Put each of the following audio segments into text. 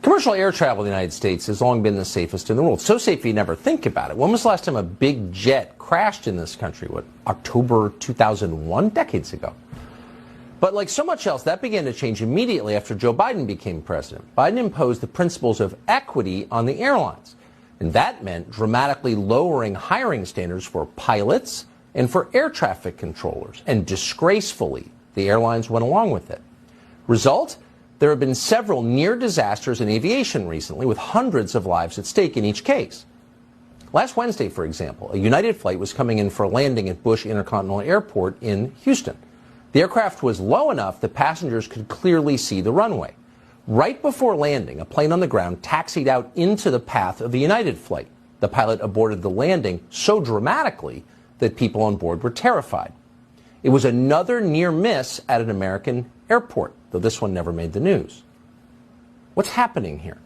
Commercial air travel in the United States has long been the safest in the world. So safe you never think about it. When was the last time a big jet crashed in this country? What, October 2001? Decades ago. But like so much else, that began to change immediately after Joe Biden became president. Biden imposed the principles of equity on the airlines. And that meant dramatically lowering hiring standards for pilots and for air traffic controllers. And disgracefully, the airlines went along with it. Result? There have been several near disasters in aviation recently, with hundreds of lives at stake in each case. Last Wednesday, for example, a United flight was coming in for a landing at Bush Intercontinental Airport in Houston. The aircraft was low enough that passengers could clearly see the runway. Right before landing, a plane on the ground taxied out into the path of the United flight. The pilot aborted the landing so dramatically that people on board were terrified. It was another near miss at an American airport, though this one never made the news. What's happening here?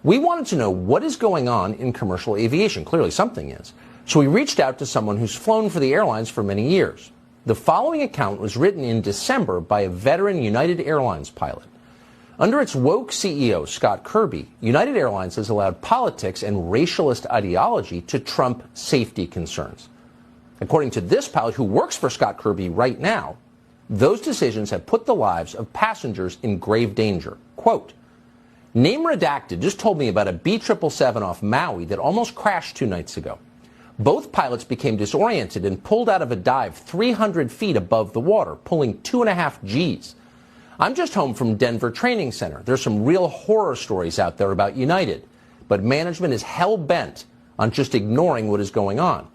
We wanted to know what is going on in commercial aviation. Clearly something is. So we reached out to someone who's flown for the airlines for many years. The following account was written in December by a veteran United Airlines pilot. Under its woke CEO, Scott Kirby, United Airlines has allowed politics and racialist ideology to trump safety concerns. According to this pilot who works for Scott Kirby right now, those decisions have put the lives of passengers in grave danger. Quote, "Name redacted just told me about a B777 off Maui that almost crashed 2 nights ago. Both pilots became disoriented and pulled out of a dive 300 feet above the water, pulling 2.5 Gs. I'm just home from Denver Training Center. There's some real horror stories out there about United, but management is hell-bent on just ignoring what is going on.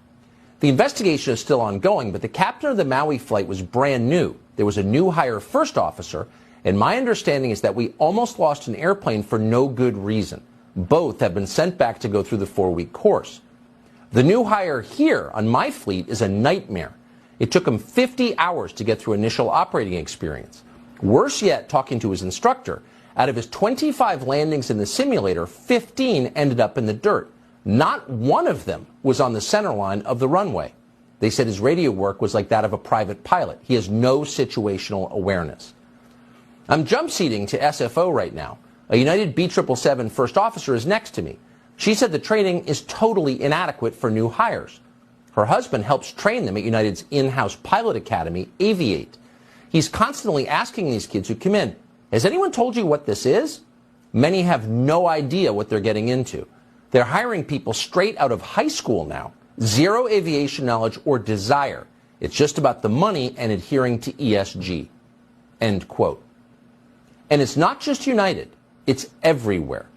The investigation is still ongoing, but the captain of the Maui flight was brand new. There was a new hire first officer, and my understanding is that we almost lost an airplane for no good reason. Both have been sent back to go through the 4-week course. The new hire here on my fleet is a nightmare. It took him 50 hours to get through initial operating experience. Worse yet, talking to his instructor, out of his 25 landings in the simulator, 15 ended up in the dirt. Not one of them was on the center line of the runway. They said his radio work was like that of a private pilot. He has no situational awareness. I'm jump seating to SFO right now. A United B777 first officer is next to me. She said the training is totally inadequate for new hires. Her husband helps train them at United's in-house pilot academy, Aviate. He's constantly asking these kids who come in, has anyone told you what this is? Many have no idea what they're getting into. They're hiring people straight out of high school now. Zero aviation knowledge or desire. It's just about the money and adhering to ESG. End quote. And it's not just United. It's everywhere.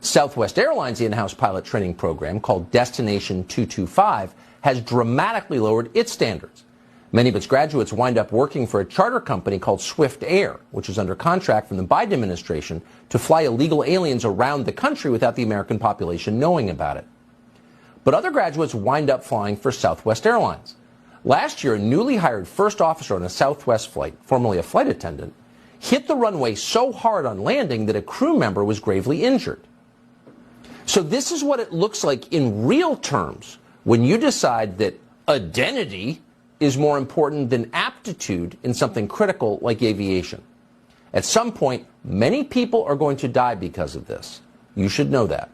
Southwest Airlines' in-house pilot training program, called Destination 225, has dramatically lowered its standards. Many of its graduates wind up working for a charter company called Swift Air, which is under contract from the Biden administration to fly illegal aliens around the country without the American population knowing about it. But other graduates wind up flying for Southwest Airlines. Last year, a newly hired first officer on a Southwest flight, formerly a flight attendant, hit the runway so hard on landing that a crew member was gravely injured. So this is what it looks like in real terms when you decide that identity is more important than aptitude in something critical like aviation. At some point, many people are going to die because of this. You should know that.